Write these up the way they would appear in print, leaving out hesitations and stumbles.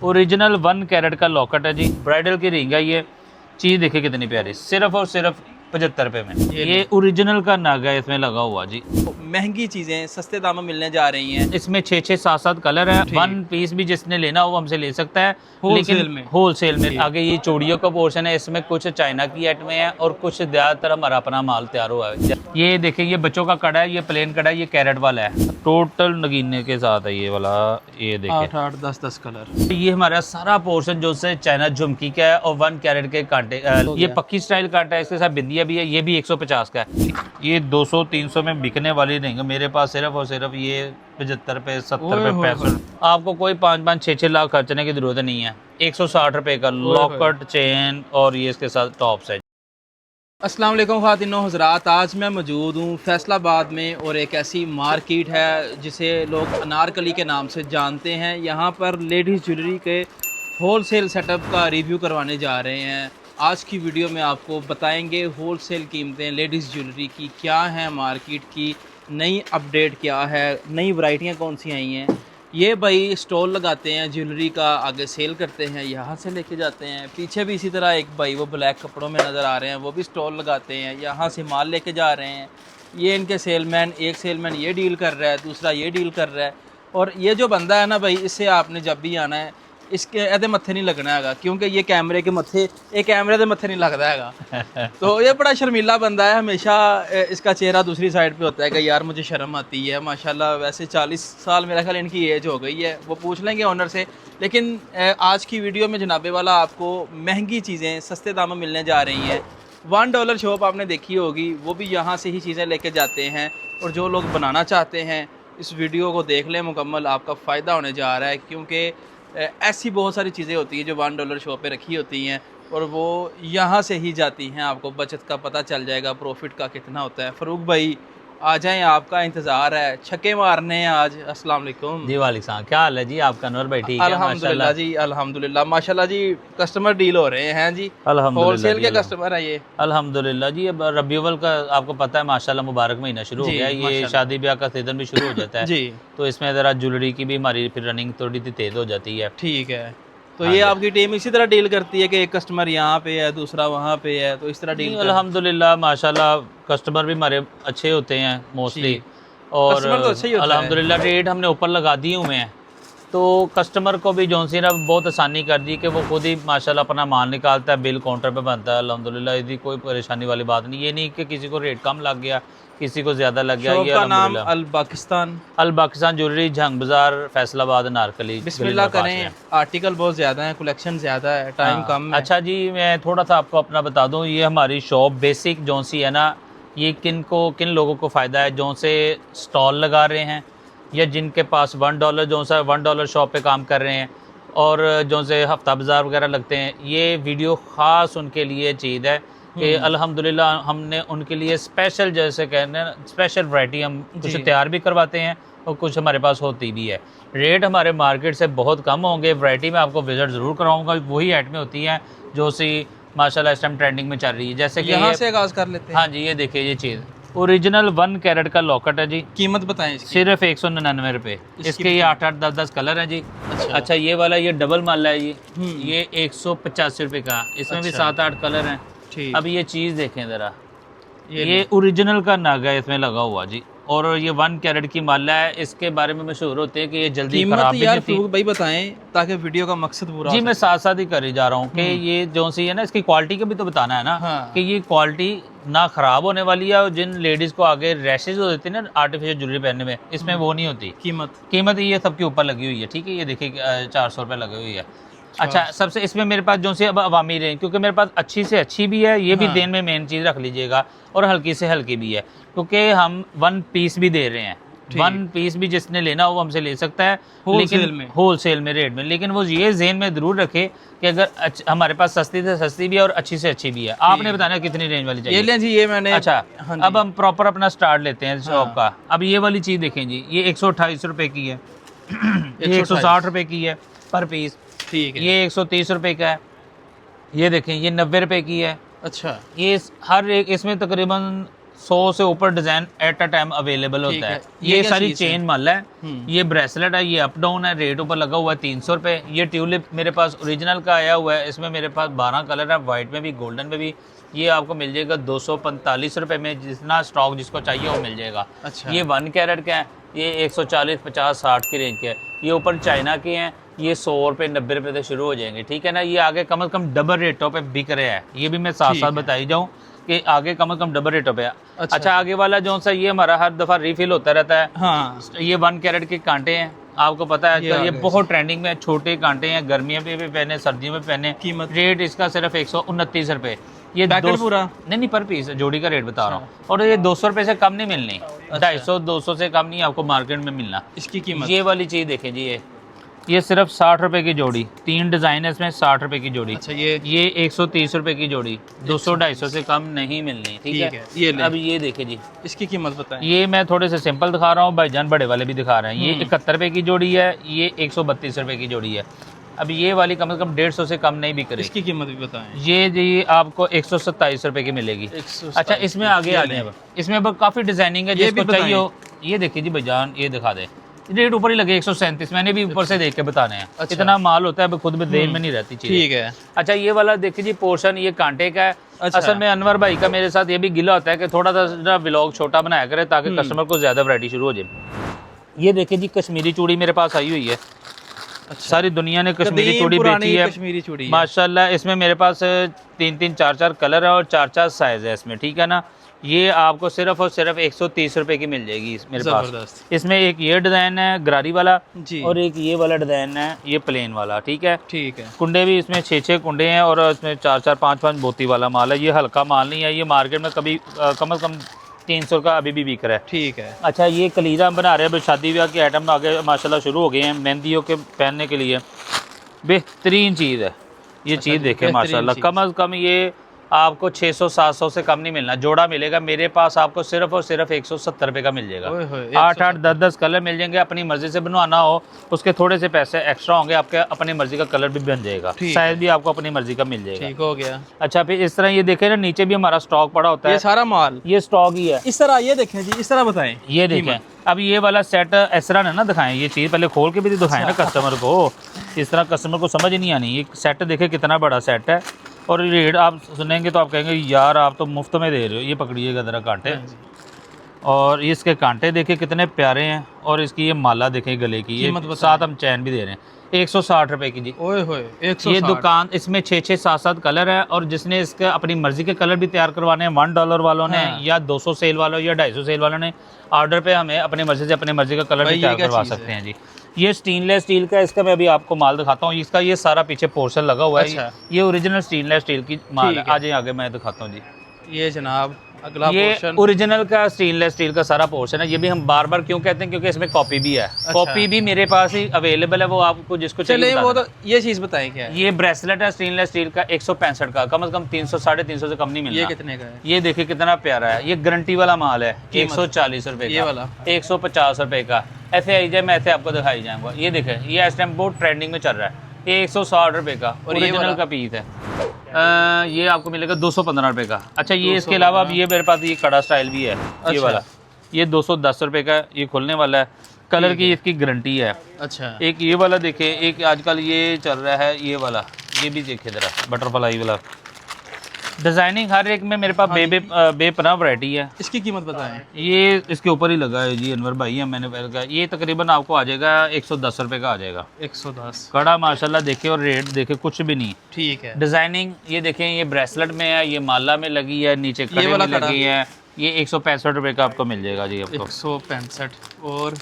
Original 1 carat का locket है जी, bridal की रिंग है। ये चीज़ देखिए कितनी प्यारी, सिर्फ और सिर्फ 75 रुपये में। ये ओरिजिनल का नग है इसमें लगा हुआ जी। महंगी चीजें सस्ते दामों में मिलने जा रही हैं। इसमें 6-6, 7-7 कलर है। 1 पीस भी जिसने लेना हो वो हमसे ले सकता है, लेकिन होलसेल में। आगे ये चूड़ियों का पोर्शन है, इसमें कुछ चाइना की आइटमें हैं और कुछ ज़्यादातर हमारा अपना माल तैयार हुआ है। ये देखिए, ये बच्चों का कड़ा है, ये प्लेन कड़ा है, ये कैरेट वाला है, टोटल नगीने के साथ है ये वाला। ये देखिए 8-8, 10-10 कलर। ये हमारा सारा पोर्शन जो से चाइना झुमकी का है और 1 कैरेट के कांटे। ये पक्की स्टाइल कांटा है, इसके साथ बिंदिया भी है। ये भी 150 का है। ये 200-300 में बिकने वाली नहीं है, मेरे पास सिर्फ और सिर्फ ये 75 रुपये, 70 रुपये, 65। आपको कोई 5-5, 6-6 लाख खर्चने की जरूरत नहीं है। 160 रुपये का लॉकेट, चेन और ये इसके साथ टॉप्स है। अस्सलाम वालेकुम ख़वातीनो हज़रात, आज मैं मौजूद हूँ फैसलाबाद में और एक ऐसी मार्केट है जिसे लोग अनारकली के नाम से जानते हैं। यहाँ पर लेडीज़ ज्वेलरी के होलसेल सेटअप का रिव्यू करवाने जा रहे हैं। आज की वीडियो में आपको बताएंगे होलसेल कीमतें लेडीज़ ज्वेलरी की क्या हैं, मार्केट की नई अपडेट क्या है, नई वैरायटियाँ कौन सी आई हैं। ये भाई स्टॉल लगाते हैं ज्वेलरी का, आगे सेल करते हैं, यहाँ से लेके जाते हैं। पीछे भी इसी तरह एक भाई वो ब्लैक कपड़ों में नज़र आ रहे हैं, वो भी स्टॉल लगाते हैं, यहाँ से माल लेके जा रहे हैं। ये इनके सेलमैन, एक सेलमैन ये डील कर रहा है, दूसरा ये डील कर रहा है। और ये जो बंदा है ना भाई, इससे आपने जब भी आना है इसके एदे मत्थे नहीं लगना है, क्योंकि ये कैमरे के मत्थे, ये कैमरे के मत्थे नहीं लगता है। तो ये बड़ा शर्मीला बंदा है, हमेशा इसका चेहरा दूसरी साइड पे होता है कि यार मुझे शर्म आती है। माशाल्लाह वैसे 40 साल मेरा ख्याल इनकी एज हो गई है, वो पूछ लेंगे ऑनर से। लेकिन आज की वीडियो में जनाबे वाला आपको महंगी चीज़ें सस्ते दामों में मिलने जा रही हैं। $1 शॉप आपने देखी होगी, वो भी यहाँ से ही चीज़ें लेके जाते हैं। और जो लोग बनाना चाहते हैं इस वीडियो को देख लें मुकम्मल, आपका फ़ायदा होने जा रहा है। क्योंकि ऐसी बहुत सारी चीज़ें होती हैं जो $1 शॉप पे रखी होती हैं और वो यहाँ से ही जाती हैं। आपको बचत का पता चल जाएगा, प्रॉफिट का कितना होता है। फ़रूक भाई आ जाएं, आपका इंतज़ार है, छक्के मारने हैं आज। अस्सलाम वालेकुम जी। वालेकुम, क्या हाल है जी आपका? अनवर भाई ठीक है? अल्हम्दुलिल्लाह जी, अल्हम्दुलिल्लाह माशाल्लाह जी। कस्टमर डील हो रहे हैं जी, होलसेल के कस्टमर है ये। अल्हम्दुलिल्लाह जी। अब रबीउल का आपको पता है माशाल्लाह मुबारक महीना शुरू हो गया है, ये शादी ब्याह का सीजन भी शुरू हो जाता है जी। तो इसमें ज़रा ज्वेलरी की भी हमारी फिर रनिंग थोड़ी सी तेज़ हो जाती है। ठीक है, तो ये आपकी टीम इसी तरह डील करती है कि एक कस्टमर यहाँ पे है, दूसरा वहाँ पे है, तो इस तरह डील? अल्हम्दुलिल्लाह माशाल्लाह कस्टमर भी हमारे अच्छे होते हैं मोस्टली, और तो अच्छा ही होता है। अल्हम्दुलिल्लाह रेट हमने ऊपर लगा दिए हुए हैं, तो कस्टमर को भी जौन सी ना बहुत आसानी कर दी कि वो खुद ही माशाल्लाह अपना माल निकालता है, बिल काउंटर पे बनता है। अल्हम्दुलिल्लाह इसकी कोई परेशानी वाली बात नहीं। ये नहीं कि किसी को रेट कम लग गया, किसी को ज़्यादा लग गया। ये नाम अल पाकिस्तान ज्वेलरी, जंग बाजार, फैसलाबाद, अनारकली। बिस्मिल्लाह करें, आर्टिकल बहुत ज़्यादा है, कलेक्शन ज़्यादा है, टाइम कम है। अच्छा जी, मैं थोड़ा सा आपको अपना बता दूं, ये हमारी शॉप बेसिक जौन सी है ना, ये किन लोगों को फ़ायदा है जो से स्टॉल लगा रहे हैं या जिनके पास $1 जो सा $1 शॉप पे काम कर रहे हैं और जो से हफ्ता बाज़ार वगैरह लगते हैं। ये वीडियो ख़ास उनके लिए चीज़ है कि अल्हम्दुलिल्लाह हमने उनके लिए स्पेशल, जैसे कहते हैं स्पेशल वैरायटी हम कुछ तैयार भी करवाते हैं और कुछ हमारे पास होती भी है। रेट हमारे मार्केट से बहुत कम होंगे। वैरायटी में आपको विजिट ज़रूर कराऊंगा, वही आइटमें होती हैं जो सी माशाल्लाह इस टाइम ट्रेंडिंग में चल रही है। जैसे कि यहाँ से आगाज़ कर लेते हैं। हाँ जी, ये देखिए, ये चीज़ ओरिजिनल 1 कैरेट का लॉकेट है जी। कीमत बताएं इसकी? सिर्फ 199 रुपये। इसके ये 8-8, 10-10 कलर हैं जी। अच्छा, ये वाला ये डबल माला है ये 185 रुपये का, इसमें भी 7-8 कलर हैं। अब ये चीज़ देखें ज़रा, ये ओरिजिनल का नग है इसमें लगा हुआ जी, और ये 1 कैरेट की माला है। इसके बारे में मशहूर होते हैं कि ये जल्दी खराब भी नहीं होती। भाई बताएं ताकि वीडियो का मकसद पूरा जी। मैं साथ साथ ही कर ही जा रहा हूँ कि ये जो सी है ना, इसकी क्वालिटी का भी तो बताना है ना। कि ये क्वालिटी ना खराब होने वाली है, और जिन लेडीज़ को आगे रैशेज हो देते हैं ना आर्टिफिशियल ज्वेलरी पहनने में, इसमें वो नहीं होती। कीमत ये सबके ऊपर लगी हुई है, ठीक है। ये देखिए 400 रुपये लगी हुई है। अच्छा, सबसे इसमें मेरे पास जो सी अब अवामी रेंज, क्योंकि मेरे पास अच्छी से अच्छी भी है, ये भी देन में मेन चीज़ रख लीजिएगा, और हल्की से हल्की भी है, क्योंकि हम 1 पीस भी दे रहे हैं। 1 पीस भी जिसने लेना हो वो हमसे ले सकता है, लेकिन होलसेल में रेट में। लेकिन वो ये ज़हन में ज़रूर रखे कि अगर हमारे पास सस्ती से सस्ती भी है और अच्छी से अच्छी भी है। आपने बताना कितनी रेंज वाली चाहिए? ये लें जी, ये मैंने। अच्छा, अब हम प्रॉपर अपना स्टार्ट लेते हैं शॉप का। अब ये वाली चीज़ देखें जी, ये 128 रुपये की है, ये 160 रुपये की है पर पीस, ठीक है। ये 130 रुपये का है, ये देखें ये 90 रुपये की है। अच्छा, ये हर एक इसमें तकरीबन 100 से ऊपर design at a time available होता है। ये ये क्या सारी चीज़ है? चेन माल है, ये ब्रेसलेट है, ये अप डाउन है, रेट ऊपर लगा हुआ है 300 रुपये। ये ट्यूलिप मेरे पास ओरिजिनल का आया हुआ है, इसमें मेरे पास 12 कलर है, वाइट में भी गोल्डन में भी। ये आपको मिल जाएगा 245 रुपये में, जितना स्टॉक जिसको चाहिए वो मिल जाएगा। अच्छा। ये 1 कैरेट का है, ये 140, 50, 60 की रेंज के है। ये ऊपर चाइना के हैं, ये 100 रुपये 90 रुपये से शुरू हो जाएंगे, ठीक है ना। ये आगे कम से कम डबल रेटों पे बिक रहे हैं, ये भी मैं साथ साथ बताई जाऊँ कि आगे कम से कम डबल रेटों पे है। अच्छा, आगे वाला जो सा ये हमारा हर दफ़ा रिफिल होता रहता है। हाँ, ये 1 कैरेट के कांटे हैं, आपको पता है आजकल ये बहुत ट्रेंडिंग में है। छोटे कांटे हैं, गर्मियों में भी पहने, सर्दियों में पहने। कीमत? रेट इसका सिर्फ 129 रुपये। ये पैकेट पूरा? नहीं, पर पीस जोड़ी का रेट बता रहा हूँ। और ये 200 रुपये से कम नहीं मिलनी, 250 200 से कम नहीं आपको मार्केट में मिलना। इसकी कीमत? ये वाली चीज़ देखें जी, ये सिर्फ 60 रुपए की जोड़ी, 3 डिज़ाइन है इसमें, 60 रुपए की जोड़ी। अच्छा, ये 130 रुपए की जोड़ी, 200-250 से कम नहीं मिलनी, ठीक है। ये ले। अब ये देखे जी, इसकी कीमत बताएं। ये मैं थोड़े से सिंपल दिखा रहा हूँ, भाईजान बड़े वाले भी दिखा रहे हैं। ये 71 रुपए की जोड़ी है, ये 132 रुपए की जोड़ी है। अब ये वाली कम से कम 150 से कम नहीं बिक रही। इसकी कीमत भी बताएं। ये जी आपको 127 रुपए की मिलेगी। अच्छा, इसमें आगे आ जाए, इसमें अब काफ़ी डिजाइनिंग है, जिसको चाहिए हो। ये देखिए जी भाईजान, ये दिखा दे, रेट ऊपर ही लगे 137, मैंने भी ऊपर से देख के बताने हैं। अच्छा। इतना माल होता है, खुद में देर में नहीं रहती चीज़। ठीक है। अच्छा, ये वाला देखिए जी, पोर्शन ये कांटे का है। अच्छा। असल में अनवर भाई का मेरे साथ ये भी गिला होता है कि थोड़ा सा व्लॉग छोटा बनाया करे ताकि कस्टमर को ज्यादा वैरायटी शुरू हो जाए। ये देखिए जी, कश्मीरी चूड़ी मेरे पास आई हुई है। अच्छा। सारी दुनिया ने कश्मीरी चूड़ी बेची है, कश्मीरी चूड़ी माशाल्लाह। इसमें मेरे पास 3-3, 4-4 कलर है और 4-4 साइज है इसमें, ठीक है ना। ये आपको सिर्फ और सिर्फ 130 रुपए की मिल जाएगी मेरे पास। इसमें एक ये डिज़ाइन है गरारी वाला जी, और एक ये वाला डिज़ाइन है, ये प्लेन वाला, ठीक है। ठीक है। कुंडे भी इसमें 6-6 कुंडे हैं और इसमें 4-4, 5-5 मोती वाला माल है। ये हल्का माल नहीं है, ये मार्केट में कभी कम से कम 300 का अभी भी बिक रहा है, ठीक है। अच्छा, ये कलीरा हम बना रहे हैं, शादी ब्याह के आइटम आगे माशाल्लाह शुरू हो गए हैं, मेहंदियों के पहनने के लिए बेहतरीन चीज़ है ये। अच्छा, चीज़ देखें माशाल्लाह, कम से कम ये आपको 600-700 से कम नहीं मिलना। जोड़ा मिलेगा मेरे पास आपको सिर्फ और सिर्फ 170 रुपये का मिल जाएगा। 8-8, 10-10 कलर मिल जाएंगे। अपनी मर्जी से बनवाना हो उसके थोड़े से पैसे एक्स्ट्रा होंगे, आपके अपनी मर्जी का कलर भी बन जाएगा, साइज भी आपको अपनी मर्जी का मिल जाएगा। ठीक हो गया। अच्छा, फिर इस तरह ये देखें ना, नीचे भी हमारा स्टॉक पड़ा होता है, ये सारा माल ये स्टॉक ही है। इस तरह ये देखें जी, इस तरह बताएं। ये देखें, अब ये वाला सेट इस तरह ना दिखाएं, ये चीज़ पहले खोल के भी दिखाएं ना कस्टमर को, इस तरह कस्टमर को समझ नहीं आनी। ये सेट देखे कितना बड़ा सेट है, और रेट आप सुनेंगे तो आप कहेंगे यार आप तो मुफ्त में दे रहे हो। ये पकड़िएगा ज़रा कांटे, और ये इसके कांटे देखे कितने प्यारे हैं, और इसकी ये माला देखे गले की, ये साथ हम चैन भी दे रहे हैं। 160 रुपए की जी। ओए होए, 160। ये दुकान, इसमें 6-6, 7-7 कलर है, और जिसने इसके अपनी मर्जी के कलर भी तैयार करवाने हैं, $1 वालों ने या 200 सेल वालों या 250 सेल वालों ने, ऑर्डर पे हमें अपनी मर्जी से अपनी मर्जी का कलर भी तैयार करवा सकते हैं जी। ये स्टेनलेस स्टील का, इसका मैं अभी आपको माल दिखाता हूँ। इसका ये सारा पीछे पोर्शन लगा हुआ है। अच्छा। ये ओरिजिनल स्टेनलेस स्टील की माल है। आज आगे मैं दिखाता हूँ जी। ये जनाब अगला ये पोर्शन ओरिजिनल का स्टेनलेस स्टील का सारा पोर्शन है। ये भी हम बार बार क्यों कहते हैं, क्योंकि इसमें कॉपी भी है। कॉपी भी मेरे पास ही अवेलेबल है, वो आपको जिसको चाहिए। वो तो ये चीज़ बताएं क्या है। ये ब्रेसलेट है स्टेनलेस स्टील का 165 का, कम से कम 300-350 से कम नहीं मिलता। ये कितने का है? ये देखिए कितना प्यारा है, ये गारंटी वाला माल है। 140 रुपए का, ये वाला 150 रुपए का। ऐसे आई जाए, मैं ऐसे आपको दिखाई जाऊंगा। ये देखें, ये इस टाइम बहुत ट्रेंडिंग में चल रहा है। ये 160 रुपए का ओरिजिनल का पीस है। ये आपको मिलेगा 215 रुपए का। अच्छा, ये इसके अलावा अब ये मेरे पास ये कड़ा स्टाइल भी है। ये वाला ये 210 रुपए का, ये खुलने वाला है। कलर की इसकी गारंटी है। अच्छा, एक ये वाला देखे, एक आजकल ये चल रहा है ये वाला, ये भी देखे जरा, बटरफ्लाई वाला डिजाइनिंग। हर एक में मेरे पास बेपनाह वैरायटी है। इसकी कीमत बताएं। ये इसके ऊपर ही लगा है जी, अनवर भाई है, मैंने पहले कहा। ये तकरीबन आपको आ जाएगा 110 रुपए का आ जाएगा। 110 कड़ा माशाल्लाह देखे, और रेट देखे कुछ भी नहीं। ठीक है। डिजाइनिंग ये देखें, ये ब्रेसलेट में है, ये माला में लगी है, नीचे कड़े में लगी है। ये 165 रुपए का आपको मिल जाएगा जी। आपको 165। और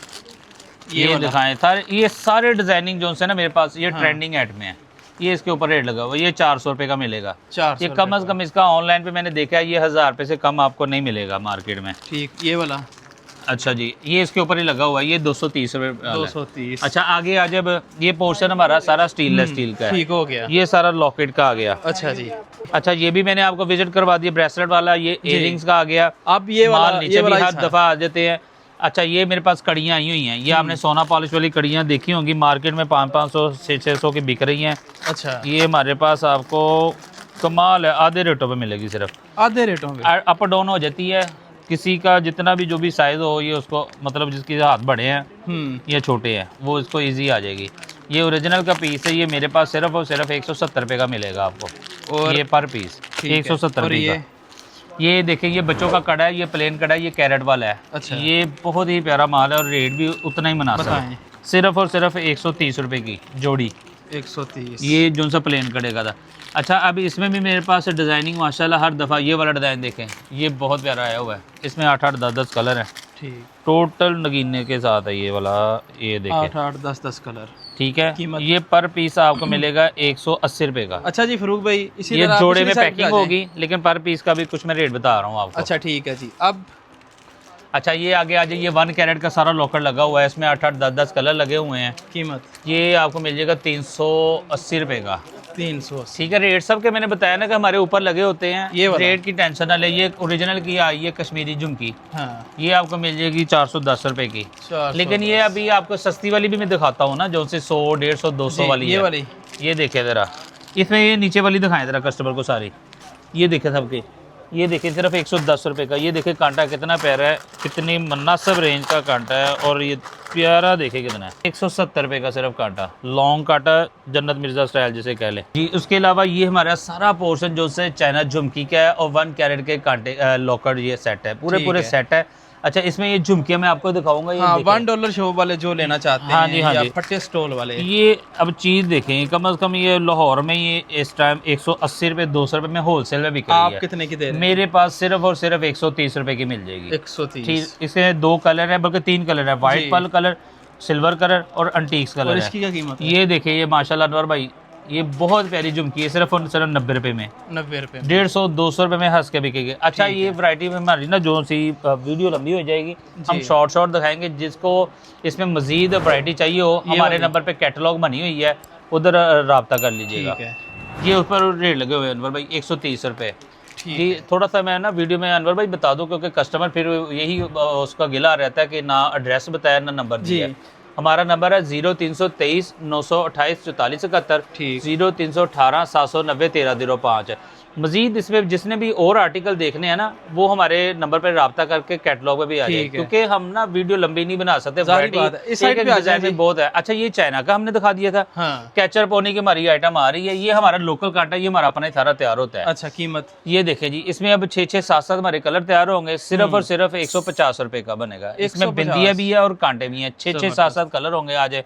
ये दिखाएं सारे, ये सारे डिजाइनिंग जो है ना मेरे पास, ये ट्रेंडिंग एड में है। ये इसके ऊपर रेट लगा हुआ, ये 400 रुपए का मिलेगा। 400 ये कम से कम इसका ऑनलाइन पे मैंने देखा है, ये 1000 रुपए से कम आपको नहीं मिलेगा मार्केट में। ठीक, ये वाला। अच्छा जी, ये इसके ऊपर ही लगा हुआ है, ये 230 रुपए। 230। अच्छा, आगे आ जब ये पोर्शन हमारा सारा स्टेनलेस स्टील का है। ठीक हो गया। ये सारा लॉकेट का आ गया। अच्छा जी। अच्छा, ये भी मैंने आपको विजिट करवा दिया, ब्रेसलेट वाला। ये इयररिंग्स का आ गया। अब ये वाला नीचे भी हर दफा आ जाते हैं। अच्छा, ये मेरे पास कड़ियाँ आई हुई हैं। ये आपने सोना पॉलिश वाली कड़ियाँ देखी होंगी, मार्केट में 500, 600 की बिक रही हैं। अच्छा, ये हमारे पास आपको कमाल है, आधे रेटों पे मिलेगी, सिर्फ आधे रेटों पे। अप डाउन हो जाती है, किसी का जितना भी जो भी साइज हो, ये उसको मतलब जिसके हाथ बड़े हैं या छोटे हैं वो इसको इजी आ जाएगी। ये ओरिजिनल का पीस है, ये मेरे पास सिर्फ और सिर्फ 170 रुपये का मिलेगा आपको, और ये पर पीस 170 रुपये का। ये देखें, ये बच्चों का कड़ा है, ये प्लेन कड़ा है, ये कैरेट वाला है। अच्छा। ये बहुत ही प्यारा माल है और रेट भी उतना ही मुनासिब है, सिर्फ और सिर्फ 130 रुपये की जोड़ी, 130। ये जो सा प्लेन कड़े का था। अच्छा, अब इसमें भी मेरे पास डिज़ाइनिंग माशाल्लाह हर दफ़ा, ये वाला डिज़ाइन देखें, ये बहुत प्यारा आया हुआ है, इसमें 8-8, 10-10 कलर हैं। ठीक, टोटल नगीने के साथ है ये वाला, ये देखें 8-8, 10-10 कलर। ठीक है, ये पर पीस आपको मिलेगा 180 रुपये का। अच्छा जी फरूक भाई, इसी ये जोड़े में पैकिंग होगी, लेकिन पर पीस का भी कुछ मैं रेट बता रहा हूँ आपको। अच्छा ठीक है जी। अब अच्छा, ये आगे आ जाइए, 1 कैरेट का सारा लॉकर लगा हुआ है, इसमें 8-8, 10-10 कलर लगे हुए हैं। कीमत ये आपको मिल जाएगा 380 रुपये का। 380। ठीक है, रेट सब के मैंने बताया ना कि हमारे ऊपर लगे होते हैं, ये रेट की टेंशन ना ले। ये ओरिजिनल की आई है कश्मीरी झुमकी, हाँ, ये आपको मिल जाएगी 410 रुपये की। 410। लेकिन ये अभी आपको सस्ती वाली भी मैं दिखाता हूँ ना, जो से 100, 150, 200 वाली ये है। वाली, ये देखे ज़रा, इसमें ये नीचे वाली दिखाएं ज़रा कस्टमर को सारी, ये देखे सबके, ये देखिए सिर्फ 110 रुपये का। ये देखिए कांटा कितना प्यारा है, कितनी मुनासिब रेंज का कांटा है, और ये प्यारा देखे कितना है, 170 रुपये का सिर्फ कांटा, लॉन्ग कांटा, जन्नत मिर्ज़ा स्टाइल जिसे कह ले जी। उसके अलावा ये हमारा सारा पोर्शन जो से चाइना झुमकी का है, और 1 कैरेट के कांटे लॉकर ये सेट है, पूरे सेट है। अच्छा, इसमें ये झुमकियाँ मैं आपको दिखाऊंगा, ये हाँ, $1 शो वाले जो लेना चाहते हाँ हैं, जी, हाँ या जी, फटे स्टॉल वाले। ये अब चीज़ देखें, कम से कम ये लाहौर में ये इस टाइम 180 रुपये, 200 रुपये में होलसेल में बिक रही आप है। कितने की दे रहे हैं? मेरे पास सिर्फ और सिर्फ 130 रुपये की मिल जाएगी। 130। ठीक, इसके 2 कलर है, बल्कि 3 कलर है, white pearl colour, silver colour और अंटीक्स कलर और है। इसकी क्या कीमत है? ये देखिए, ये माशाल्लाह अनवर भाई, ये बहुत प्यारी झुमकी है, सिर्फ और सिर्फ 90 रुपये में, 90 रुपये, 150, 200 रुपये में हंस के बिकेगी। अच्छा, ये वैरायटी में हमारी ना जो सी वीडियो लंबी हो जाएगी, हम शॉर्ट दिखाएंगे। जिसको इसमें मजीद वैरायटी चाहिए हो, हमारे नंबर पे कैटलॉग बनी हुई है, उधर रब्ता कर लीजिएगा। ये उस पर रेट लगे हुए हैं अनवर भाई, 130 रुपये। जी, थोड़ा सा मैं ना वीडियो में अनवर भाई बता दूं, क्योंकि कस्टमर फिर यही उसका गिला रहता है कि ना एड्रेस बताया ना नंबर दिया। हमारा नंबर है 0323 928 44 71, 0318 790 1305। मजीद इसमें जिसने भी और आर्टिकल देखने हैं ना, वो हमारे नंबर पर रब्ता करके कैटलॉग में भी आ जाए, क्योंकि हम ना वीडियो लंबी नहीं बना सकते, डिजाइन में बहुत है। अच्छा, ये चाइना का हमने दिखा दिया था, कैचर पोनी की हमारी आइटम आ रही है, ये हमारा लोकल कांटा, ये हमारा अपना सारा तैयार होता है। अच्छा, कीमत ये देखे जी, इसमें अब 6-6, 7-7 हमारे कलर तैयार होंगे, सिर्फ और सिर्फ 150 रुपये का बनेगा। इसमें बिंदिया भी है और कांटे भी हैं, 6-6, 7-7 कलर होंगे। आज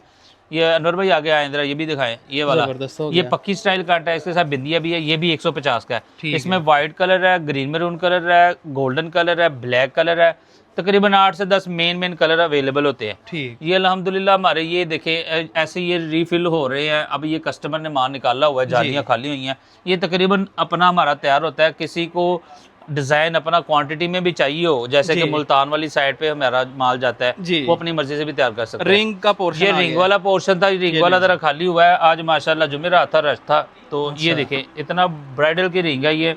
ये अनवर भाई आगे आए, जरा ये भी दिखाएं, ये वाला, ये पक्की स्टाइल कांटा है, इसके साथ बिंदिया भी है, ये भी 150 का है। इसमें व्हाइट कलर है, ग्रीन मैरून कलर है, गोल्डन कलर है, ब्लैक कलर है, तकरीबन 8 से 10 मेन कलर अवेलेबल होते हैं। ठीक, ये अल्हम्दुलिल्लाह हमारे ये देखे ऐसे ये रीफिल हो रहे हैं। अब ये कस्टमर ने माल निकाला हुआ है, जालियाँ खाली हुई हैं, ये तकरीबन अपना हमारा तैयार होता है। किसी को डिज़ाइन अपना क्वांटिटी में भी चाहिए हो, जैसे कि मुल्तान वाली साइड पे हमारा माल जाता है, वो अपनी मर्जी से भी तैयार कर सकते हैं। रिंग का पोर्शन, ये रिंग वाला पोर्शन था, रिंग वाला जरा खाली हुआ है, आज माशाल्लाह जुमेरात था, रश था, तो ये देखे इतना ब्राइडल की रिंग है। ये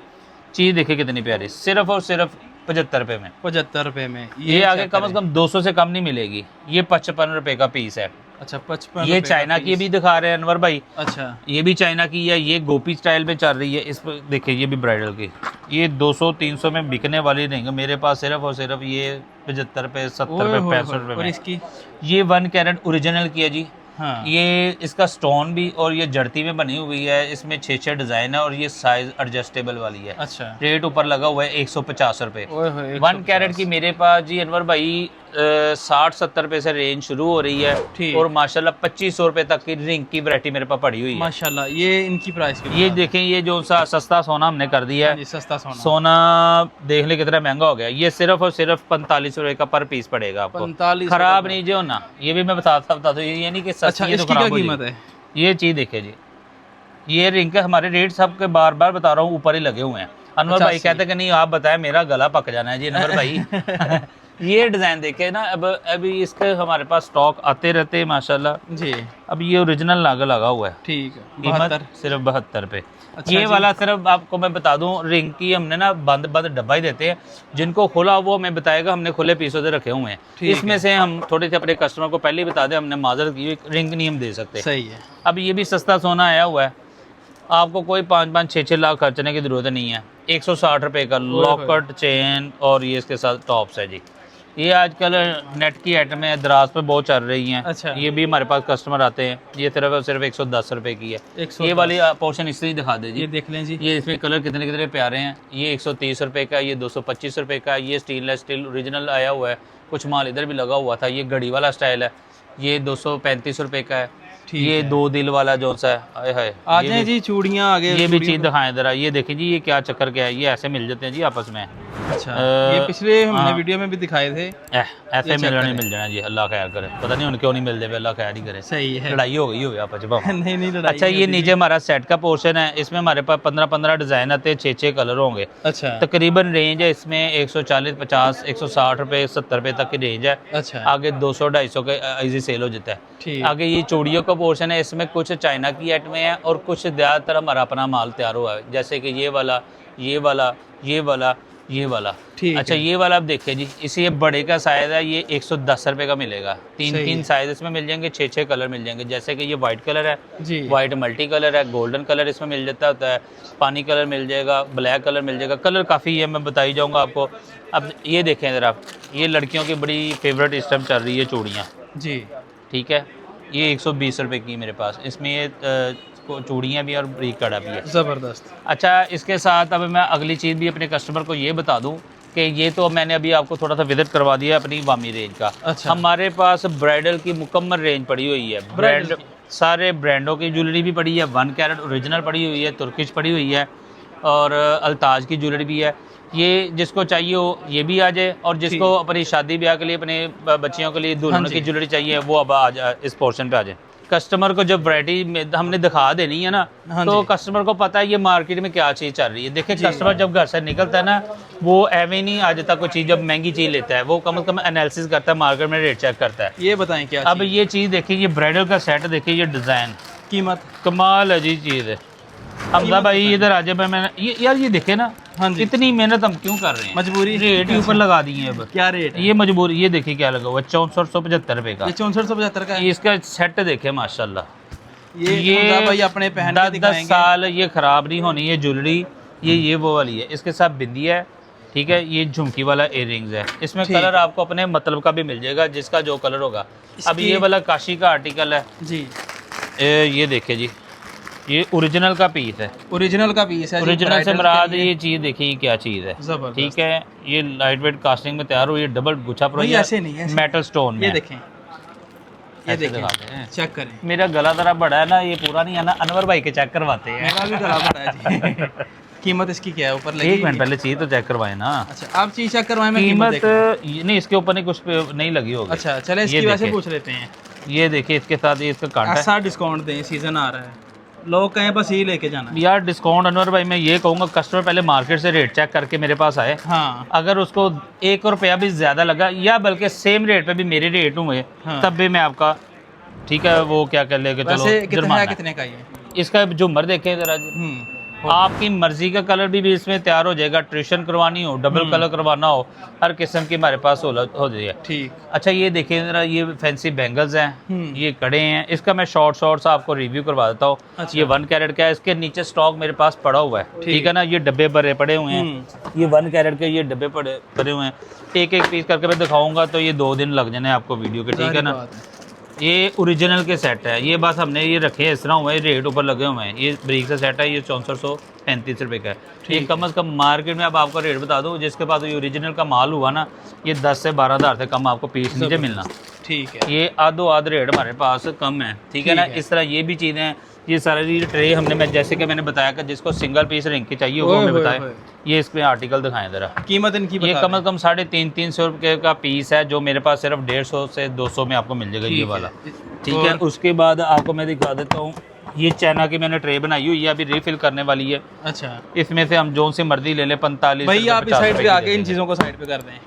चीज़ देखे कितनी प्यारी, सिर्फ और सिर्फ 75 रुपये में। 75 रुपये में ये आगे कम से कम 200 से कम नहीं मिलेगी। ये 55 रुपये का पीस है। अच्छा, 55। ये चाइना की भी दिखा रहे हैं अनवर भाई। अच्छा, ये भी चाइना की है, ये गोपी स्टाइल में चल रही है। इस पर देखिए, ये भी ब्राइडल की, ये 200-300 में बिकने वाली नहीं है, मेरे पास सिर्फ और सिर्फ ये 75 रुपये, 70 रुपये, 65 रुपये में। इसकी ये 1 कैरेट ओरिजिनल की है जी। हाँ। ये इसका स्टोन भी और ये जड़ती में बनी हुई है, इसमें 6-6 डिजाइन है, और ये साइज एडजस्टेबल वाली है। अच्छा, रेट ऊपर लगा हुआ है 150 रुपये। 1 कैरेट की मेरे पास जी अनवर भाई 60-70 रुपये से रेंज शुरू हो रही है, और माशाल्लाह 2500 रुपये तक की रिंग की वैरायटी मेरे पास पड़ी हुई है माशाल्लाह। ये इनकी प्राइस ये देखें, ये जो सा सस्ता सोना हमने कर दिया है, सस्ता सोना देख ले कितना महंगा हो गया। ये सिर्फ और सिर्फ 45 रुपये का पर पीस पड़ेगा आपको, 45 खराब नहीं जो ना, ये भी मैं बता दो, ये नहीं कि अच्छा, इसकी क्या कीमत है? ये चीज देखे जी, ये रिंग के हमारे रेट सबके बार बार बता रहा हूँ ऊपर ही लगे हुए हैं। अनवर भाई कहते कि नहीं आप बताएं, मेरा गला पक जाना है जी अनवर भाई। ये डिजाइन देखे ना, अब अभी इसके हमारे पास स्टॉक आते रहते हैं माशाल्लाह जी। अब ये ओरिजिनल नागा लगा हुआ है, ठीक है, कीमत सिर्फ 72 रुपये। अच्छा, ये वाला सिर्फ आपको मैं बता दूं, रिंग की हमने ना बंद डब्बा ही देते हैं, जिनको खुला वो हमें बताएगा, हमने खुले पीसों से रखे हुए हैं। इसमें से हम थोड़े से अपने कस्टमर को पहले ही बता दें, हमने माजरत की रिंग नहीं हम दे सकते। सही है। अब ये भी सस्ता सोना आया हुआ है, आपको कोई 5-5, 6-6 लाख खर्चने की जरूरत नहीं है। 160 रुपए का लॉकेट, चेन और ये इसके साथ टॉप्स है जी। ये आजकल नेट की आइटम है, दराज पे बहुत चल रही हैं। अच्छा। ये भी हमारे पास कस्टमर आते हैं। ये सिर्फ 110 रुपए की है। 110। ये वाली पोर्शन इसलिए दिखा दे जी, ये देख लें जी। ये इसमें कलर कितने कितने प्यारे हैं। ये 130 रुपए का, ये 225 रुपए का। ये स्टेनलेस स्टील ओरिजिनल आया हुआ है, कुछ माल इधर भी लगा हुआ था। ये घड़ी वाला स्टाइल है, ये 235 रुपए का है। ये 2 दिल वाला जो सा है, हाय आ जाए जी चूड़ियाँ आगे। ये भी चीज़ दिखाएं जरा। ये देखें जी, ये क्या चक्कर क्या है, ये ऐसे मिल जाते हैं जी आपस में। अच्छा, ये पिछले हमने वीडियो में भी दिखाए थे। ऐसे मिल जाना जी, अल्लाह खैर करे। पता नहीं उन क्यों नहीं मिलते, अल्लाह खैर ही करे। सही है, लड़ाई हो गई आपस में। नहीं लड़ाई। अच्छा, ये नीचे हमारा सेट का पोर्शन है। इसमें हमारे पास 15-15 डिज़ाइन आते हैं, 6-6 कलर होंगे। अच्छा। तकरीबन रेंज है इसमें 140, 50, 160 रुपए, 70 रुपए तक की रेंज है। अच्छा। आगे 200-250 के इजी सेल हो जाता है। ठीक। आगे ये चूड़ियों का पोर्शन है, इसमें कुछ चाइना की आइटमें हैं और कुछ ज़्यादातर हमारा अपना माल तैयार हुआ है, जैसे कि ये वाला, ये वाला, ये वाला, ये वाला। ठीक। अच्छा, ये वाला आप देखिए जी, इसे ये बड़े का साइज है, ये 110 रुपए का मिलेगा। 3 साइज इसमें मिल जाएंगे, 6-6 कलर मिल जाएंगे। जैसे कि ये वाइट कलर है जी, वाइट मल्टी कलर है, गोल्डन कलर इसमें मिल जाता होता है, पानी कलर मिल जाएगा, ब्लैक कलर मिल जाएगा। कलर काफ़ी है, मैं बताई जाऊँगा आपको। अब ये देखें ज़रा, ये लड़कियों की बड़ी फेवरेट इस टाइम चल रही है चूड़ियाँ जी। ठीक है, ये 120 रुपए की मेरे पास। इसमें ये चूड़ियाँ भी और ब्रीक कड़ा भी है, ज़बरदस्त। अच्छा, इसके साथ अब मैं अगली चीज़ भी अपने कस्टमर को ये बता दूं कि ये तो मैंने अभी आपको थोड़ा सा विजिट करवा दिया अपनी वामी रेंज का। अच्छा। हमारे पास ब्राइडल की मुकम्मल रेंज पड़ी हुई है। ब्रांड, सारे ब्रांडों की ज्वेलरी भी पड़ी है, 1 कैरेट ओरिजिनल पड़ी हुई है, तुर्किश पड़ी हुई है और अल्ताज की ज्वेलरी भी है। ये जिसको चाहिए हो ये भी आ जाए, और जिसको अपनी शादी ब्याह के लिए, अपने बच्चियों के लिए दुल्हनों की ज्वेलरी चाहिए, वो अब आ जाए, इस पोर्शन पे आ जाए। कस्टमर को जब वैरायटी हमने दिखा देनी है ना, तो कस्टमर को पता है ये मार्केट में क्या चीज़ चल रही है। देखिए, कस्टमर जब घर से निकलता है ना, वो एवे नहीं आ जाता कोई चीज़, जब महंगी चीज़ लेता है वो कम से कम एनालिसिस करता है, मार्केट में रेट चेक करता है। ये बताएं क्या अब ये चीज़ देखिए, ये ब्राइडल का सेट देखिए, ये डिज़ाइन, कीमत कमाल है जी चीज़ है। हमजा भाई इधर आ जाए, मैंने ये यार ये देखे ना, हाँ जी, इतनी मेहनत हम क्यों कर रहे हैं, मजबूरी, रेट ही ऊपर लगा दिए अब। क्या रेट है? ये मजबूरी, ये देखिए क्या लगा हुआ है, 6475 रुपए का। 6475 का है। इसका सेट देखे माशाल्लाह, ये भाई अपने पहन के 10 साल ये खराब नहीं होनी है ज्वेलरी। ये वो वाली है, इसके साथ बिंदी है, ठीक है। ये झुमकी वाला इयररिंग्स है, इसमें कलर आपको अपने मतलब का भी मिल जाएगा, जिसका जो कलर होगा। अब ये वाला काशी का आर्टिकल है जी, ये देखिए जी, ये ओरिजिनल का पीस है, ओरिजिनल का पीस है। ओरिजिनल से मुराद ये चीज़ देखिए क्या चीज़ है, ठीक है। ये लाइट वेट कास्टिंग में तैयार हुई है, डबल गुच्छा प्रोजेक्ट, ऐसे नहीं, मेटल स्टोन में। ये देखें, ये देखें, चेक करें। मेरा गला जरा बड़ा है ना, ये पूरा नहीं है ना, अनवर भाई के चेक करवाते हैं। मेरा भी गला बड़ा है जी। कीमत इसकी क्या है ऊपर लगी? एक मिनट पहले चीज़ तो चेक करवाएं ना। अच्छा, आप चीज़ चेक करवाएं, मैं कीमत नहीं, इसके ऊपर नहीं, कुछ पे नहीं लगी होगी। अच्छा, चले इसकी वजह से पूछ लेते हैं। ये देखिए, इसके साथ ये इसका कांटा है। ऐसा डिस्काउंट दें, सीजन आ रहा है, लोग कहें बस ये लेके जाना यार। डिस्काउंट अनवर भाई मैं ये कहूँगा, कस्टमर पहले मार्केट से रेट चेक करके मेरे पास आए। हाँ, अगर उसको 1 रुपया भी ज़्यादा लगा, या बल्कि सेम रेट पे भी मेरे रेट हुए, तब भी मैं आपका, ठीक है, वो क्या कर लेके चलो। कितने का ये? इसका झूमर देखें जरा, आपकी मर्जी का कलर भी इसमें तैयार हो जाएगा। ट्यूशन करवानी हो, डबल कलर करवाना हो, हर किस्म की हमारे पास हो जाएगी। ठीक। अच्छा, ये देखिए जरा, ये फैंसी बैंगल्स हैं, ये कड़े हैं। इसका मैं शॉर्ट आपको रिव्यू करवा देता हूँ। अच्छा। ये 1 कैरेट का है, इसके नीचे स्टॉक मेरे पास पड़ा हुआ है, ठीक है ना। ये डब्बे भरे पड़े हुए हैं, ये 1 कैरेट के ये डब्बे पड़े हुए हैं। एक पीस करके मैं दिखाऊंगा तो ये 2 दिन लग जाने आपको वीडियो के, ठीक है ना। ये ओरिजिनल के सेट है, ये बस हमने ये रखे इस तरह हुए, रेट ऊपर लगे हुए हैं। ये ब्रीक का सेट है, ये 6435 रुपये का है। ये कम से कम मार्केट में अब आपको रेट बता दूँ, जिसके पास ये ओरिजिनल का माल हुआ ना, ये 10 से 12 हज़ार से कम आपको पीस नीचे मिलना, ठीक है। ये आधो रेट हमारे पास कम है, ठीक है ना। इस तरह ये भी चीज़ें हैं। ये सारी ट्रे हमने, मैं जैसे कि मैंने बताया कि जिसको सिंगल पीस रिंग की चाहिए वो हमें बताएं। ये इसमें आर्टिकल दिखाएं ज़रा, कीमत इनकी ये कम से कम 350-300 रुपये का पीस है, जो मेरे पास सिर्फ 150 से 200 में आपको मिल जाएगा ये वाला, ठीक है। उसके बाद आपको मैं दिखा देता हूँ, ये चाइना की मैंने ट्रे बनाई हुई है, अभी रिफिल करने वाली है। अच्छा, इसमें से हम जो सी मर्जी ले लें, 45 भाई आप इस साइड पे आके इन चीज़ों को साइड पे कर दें।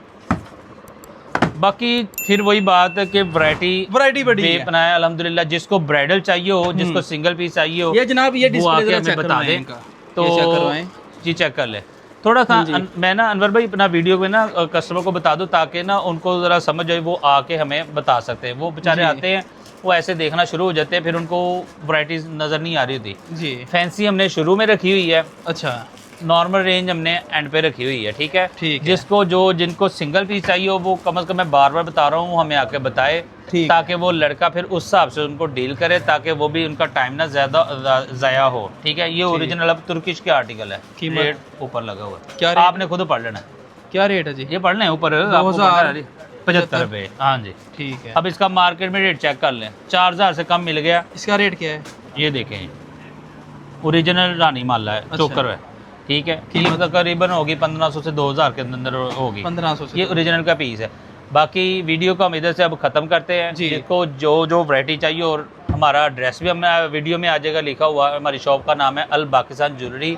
बाकी फिर वही बात है कि वैरायटी बड़ी है अपना है अल्हम्दुलिल्लाह। जिसको ब्राइडल चाहिए हो, जिसको सिंगल पीस चाहिए हो, ये जनाब ये डिस्प्ले जरा बता दें तो जी चेक कर ले थोड़ा सा। मैं ना अनवर भाई अपना वीडियो में ना कस्टमर को बता दूं, ताकि ना उनको ज़रा समझ आए, वो आके हमें बता सकते हैं। वो बेचारे आते हैं, वो ऐसे देखना शुरू हो जाते हैं, फिर उनको वैरायटीज नज़र नहीं आ रही होती। जी। फैंसी हमने शुरू में रखी हुई है, अच्छा। नॉर्मल रेंज हमने एंड पे रखी हुई है, ठीक है। ठीक है। जिसको जिनको सिंगल पीस चाहिए हो, वो कम से कम मैं बार बार बता रहा हूँ, वो हमें आके बताए, ठीक। ताकि वो लड़का फिर उस हिसाब से उनको डील करे, ताकि वो भी उनका टाइम ना ज़्यादा ज़ाया हो, ठीक है। ये ओरिजिनल अब तुर्किश के आर्टिकल है, कीमत? रेट ऊपर लगा हुआ है, क्या रेट? आपने खुद पढ़ लेना है। क्या रेट है जी? ये पढ़ लें ऊपर, 2075 रुपये। हाँ जी। ठीक है। अब इसका मार्केट में रेट चेक कर लें, 4000 से कम मिल गया। इसका रेट क्या है? ये देखें, ओरिजिनल रानी माला है, अच्छा। चोकर है, ठीक है। कीमत करीबन होगी 1500 से 2000 के अंदर होगी। 1500 से। ये ओरिजिनल का पीस है। बाकी वीडियो को हम इधर से अब ख़त्म करते हैं। जी। जिसको जो वैरायटी चाहिए, और हमारा एड्रेस भी हमें वीडियो में आ जाएगा लिखा हुआ। हमारी शॉप का नाम है अल बाकिसान ज्वेलरी,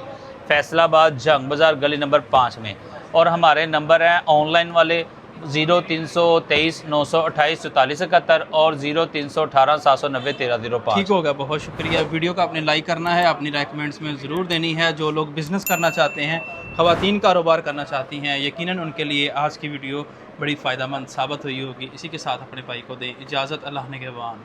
फैसलाबाद जंग बाज़ार गली नंबर 5 में। और हमारे नंबर हैं ऑनलाइन वाले 0323 928 44 71 और 0318 790 1305। ठीक होगा, बहुत शुक्रिया। वीडियो को आपने लाइक करना है, अपनी रेकमेंड्स में ज़रूर देनी है। जो लोग बिज़नेस करना चाहते हैं, ख़वातीन कारोबार करना चाहती हैं, यकीनन उनके लिए आज की वीडियो बड़ी फ़ायदेमंद साबित हुई होगी। इसी के साथ अपने भाई को दें इजाज़त। अल्लाह ने के वान।